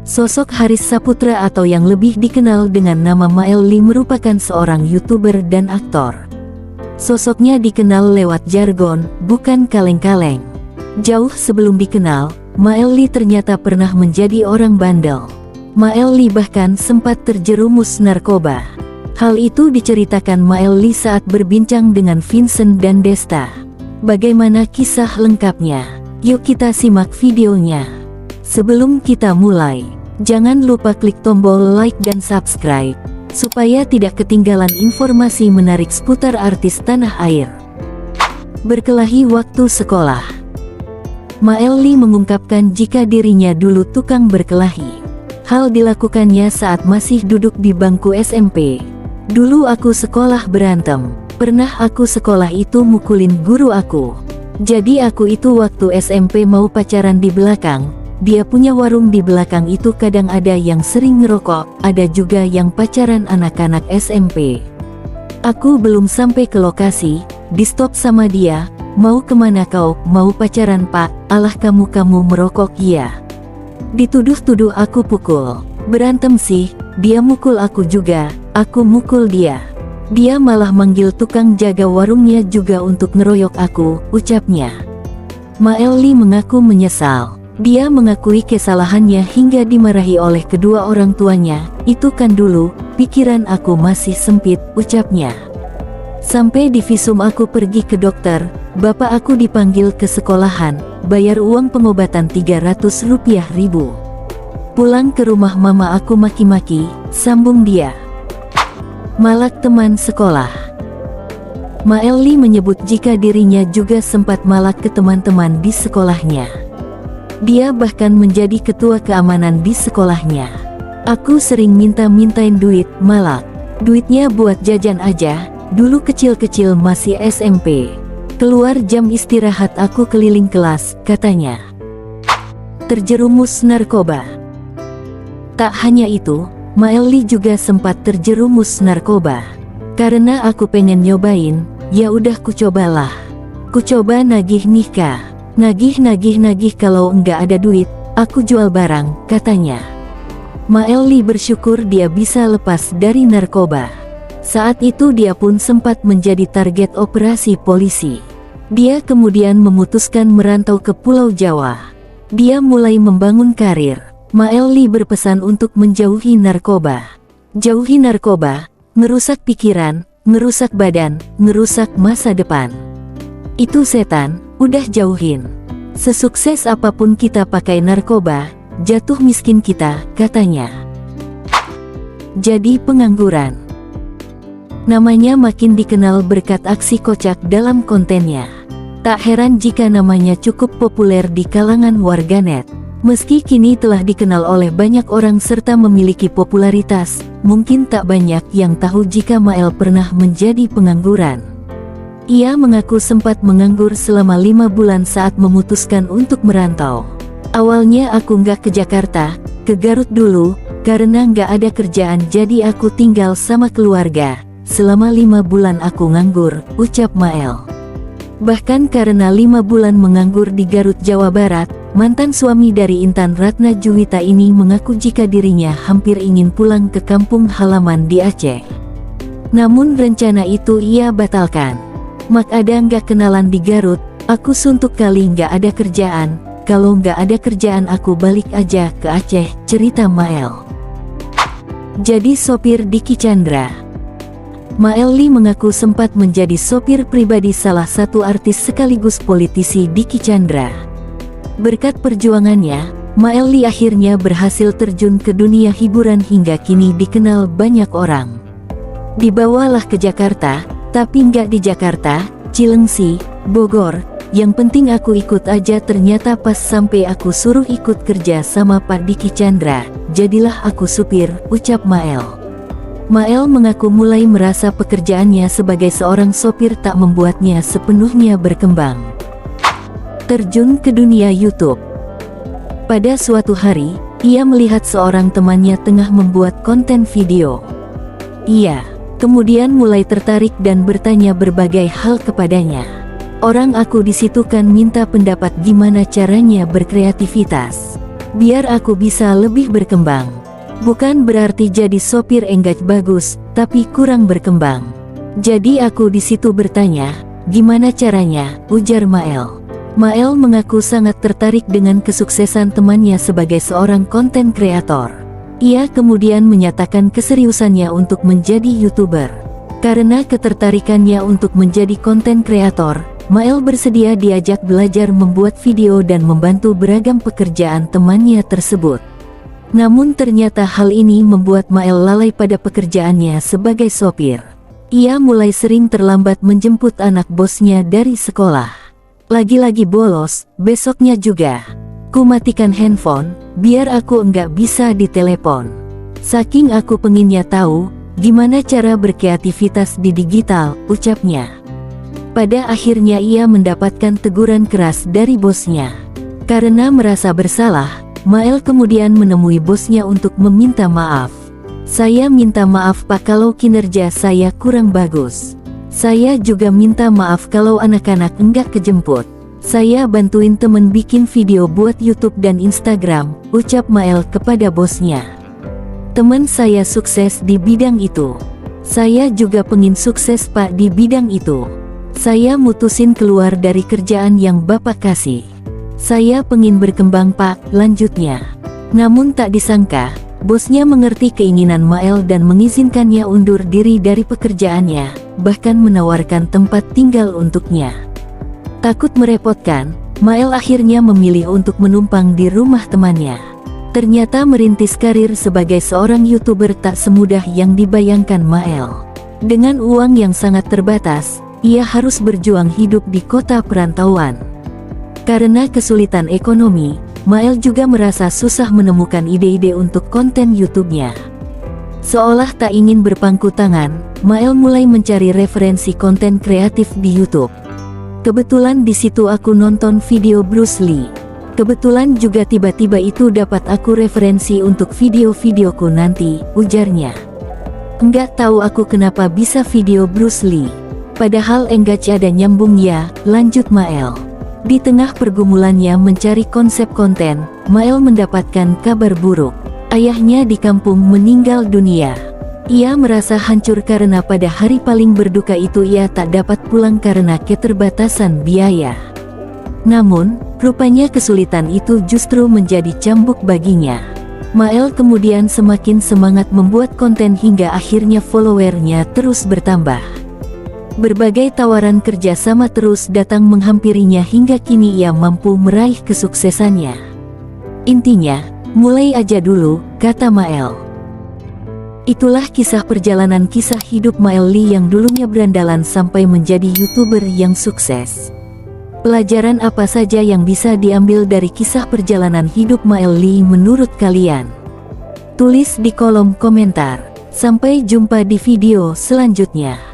Sosok Haris Saputra atau yang lebih dikenal dengan nama Mael Lee merupakan seorang YouTuber dan aktor. Sosoknya dikenal lewat jargon, bukan kaleng-kaleng. Jauh sebelum dikenal, Mael Lee ternyata pernah menjadi orang bandel. Mael Lee bahkan sempat terjerumus narkoba. Hal itu diceritakan Mael Lee saat berbincang dengan Vincent dan Desta. Bagaimana kisah lengkapnya? Yuk kita simak videonya. Sebelum kita mulai, jangan lupa klik tombol like dan subscribe, supaya tidak ketinggalan informasi menarik seputar artis tanah air. Berkelahi waktu sekolah. Mael Lee mengungkapkan jika dirinya dulu tukang berkelahi. Hal dilakukannya saat masih duduk di bangku SMP. Dulu aku sekolah berantem. Pernah aku sekolah itu mukulin guru aku. Jadi aku itu waktu SMP mau pacaran di belakang. Dia punya warung di belakang itu, kadang ada yang sering ngerokok, ada juga yang pacaran anak-anak SMP. Aku belum sampai ke lokasi, di stop sama dia. Mau kemana kau? Mau pacaran pak? Alah kamu merokok ya. Dituduh-tuduh aku pukul. Berantem sih, dia mukul aku juga, aku mukul dia. Dia malah manggil tukang jaga warungnya juga untuk ngeroyok aku, ucapnya. Mael Lee mengaku menyesal. Dia mengakui kesalahannya hingga dimarahi oleh kedua orang tuanya. Itu kan dulu, pikiran aku masih sempit, ucapnya. Sampai di visum aku pergi ke dokter, bapak aku dipanggil ke sekolahan, bayar uang pengobatan 300 rupiah ribu. Pulang ke rumah mama aku maki-maki, sambung dia. Malak teman sekolah. Mael Lee menyebut jika dirinya juga sempat malak ke teman-teman di sekolahnya. Dia bahkan menjadi ketua keamanan di sekolahnya. Aku sering minta-mintain duit, malak. Duitnya buat jajan aja, dulu kecil-kecil masih SMP. Keluar jam istirahat aku keliling kelas, katanya. Terjerumus narkoba. Tak hanya itu, Mael Lee juga sempat terjerumus narkoba. Karena aku pengen nyobain, ya udah kucobalah. Kucoba nagih nikah. Nagih kalau enggak ada duit, aku jual barang, katanya. Mael Lee bersyukur dia bisa lepas dari narkoba. Saat itu dia pun sempat menjadi target operasi polisi. Dia kemudian memutuskan merantau ke Pulau Jawa. Dia mulai membangun karir. Mael Lee berpesan untuk menjauhi narkoba. Jauhi narkoba, ngerusak pikiran, ngerusak badan, ngerusak masa depan. Itu setan, udah jauhin. Sesukses apapun kita pakai narkoba, jatuh miskin kita, katanya. Jadi pengangguran. Namanya makin dikenal berkat aksi kocak dalam kontennya. Tak heran jika namanya cukup populer di kalangan warganet. Meski kini telah dikenal oleh banyak orang serta memiliki popularitas, mungkin tak banyak yang tahu jika Mael pernah menjadi pengangguran. Ia mengaku sempat menganggur selama 5 bulan saat memutuskan untuk merantau. Awalnya aku nggak ke Jakarta, ke Garut dulu, karena nggak ada kerjaan jadi aku tinggal sama keluarga. Selama 5 bulan aku nganggur, ucap Mael. Bahkan karena 5 bulan menganggur di Garut, Jawa Barat, mantan suami dari Intan Ratna Juwita ini mengaku jika dirinya hampir ingin pulang ke kampung halaman di Aceh. Namun rencana itu ia batalkan. Mak ada nggak kenalan di Garut, aku suntuk kali nggak ada kerjaan, kalau nggak ada kerjaan aku balik aja ke Aceh, cerita Mael. Jadi sopir Dicky Chandra. Mael Lee mengaku sempat menjadi sopir pribadi salah satu artis sekaligus politisi Dicky Chandra. Berkat perjuangannya, Mael Lee akhirnya berhasil terjun ke dunia hiburan hingga kini dikenal banyak orang. Dibawalah ke Jakarta, tapi nggak di Jakarta, Cilengsi, Bogor, yang penting aku ikut aja. Ternyata pas sampai aku suruh ikut kerja sama Pak Dicky Chandra, jadilah aku supir, ucap Mael. Mael mengaku mulai merasa pekerjaannya sebagai seorang sopir tak membuatnya sepenuhnya berkembang. Terjun ke dunia YouTube. Pada suatu hari, ia melihat seorang temannya tengah membuat konten video. Ia kemudian mulai tertarik dan bertanya berbagai hal kepadanya. Orang aku di situ kan minta pendapat gimana caranya berkreativitas. Biar aku bisa lebih berkembang. Bukan berarti jadi sopir engage bagus, tapi kurang berkembang. Jadi aku di situ bertanya, gimana caranya, ujar Mael. Mael mengaku sangat tertarik dengan kesuksesan temannya sebagai seorang konten kreator. Ia kemudian menyatakan keseriusannya untuk menjadi YouTuber. Karena ketertarikannya untuk menjadi konten kreator, Mael bersedia diajak belajar membuat video dan membantu beragam pekerjaan temannya tersebut. Namun ternyata hal ini membuat Mael lalai pada pekerjaannya sebagai sopir. Ia mulai sering terlambat menjemput anak bosnya dari sekolah. Lagi-lagi bolos, besoknya juga. Ku matikan handphone, biar aku enggak bisa ditelepon. Saking aku pengennya tahu, gimana cara berkreativitas di digital, ucapnya. Pada akhirnya ia mendapatkan teguran keras dari bosnya. Karena merasa bersalah, Mael kemudian menemui bosnya untuk meminta maaf. Saya minta maaf Pak kalau kinerja saya kurang bagus. Saya juga minta maaf kalau anak-anak enggak kejemput. Saya bantuin temen bikin video buat YouTube dan Instagram, ucap Mael kepada bosnya. Teman saya sukses di bidang itu. Saya juga pengen sukses Pak di bidang itu. Saya mutusin keluar dari kerjaan yang Bapak kasih. Saya pengen berkembang Pak, lanjutnya. Namun tak disangka, bosnya mengerti keinginan Mael dan mengizinkannya undur diri dari pekerjaannya, bahkan menawarkan tempat tinggal untuknya. Takut merepotkan, Mael akhirnya memilih untuk menumpang di rumah temannya. Ternyata merintis karir sebagai seorang YouTuber tak semudah yang dibayangkan Mael. Dengan uang yang sangat terbatas, ia harus berjuang hidup di kota perantauan. Karena kesulitan ekonomi, Mael juga merasa susah menemukan ide-ide untuk konten YouTube-nya. Seolah tak ingin berpangku tangan, Mael mulai mencari referensi konten kreatif di YouTube. Kebetulan di situ aku nonton video Bruce Lee. Kebetulan juga tiba-tiba itu dapat aku referensi untuk video-videoku nanti, ujarnya. Enggak tahu aku kenapa bisa video Bruce Lee. Padahal enggak ada nyambung ya, lanjut Mael. Di tengah pergumulannya mencari konsep konten, Mael mendapatkan kabar buruk. Ayahnya di kampung meninggal dunia. Ia merasa hancur karena pada hari paling berduka itu ia tak dapat pulang karena keterbatasan biaya. Namun, rupanya kesulitan itu justru menjadi cambuk baginya. Mael kemudian semakin semangat membuat konten hingga akhirnya followernya terus bertambah. Berbagai tawaran kerjasama terus datang menghampirinya hingga kini ia mampu meraih kesuksesannya. Intinya, mulai aja dulu, kata Mael. Itulah kisah perjalanan kisah hidup Mael Lee yang dulunya berandalan sampai menjadi YouTuber yang sukses. Pelajaran apa saja yang bisa diambil dari kisah perjalanan hidup Mael Lee menurut kalian? Tulis di kolom komentar. Sampai jumpa di video selanjutnya.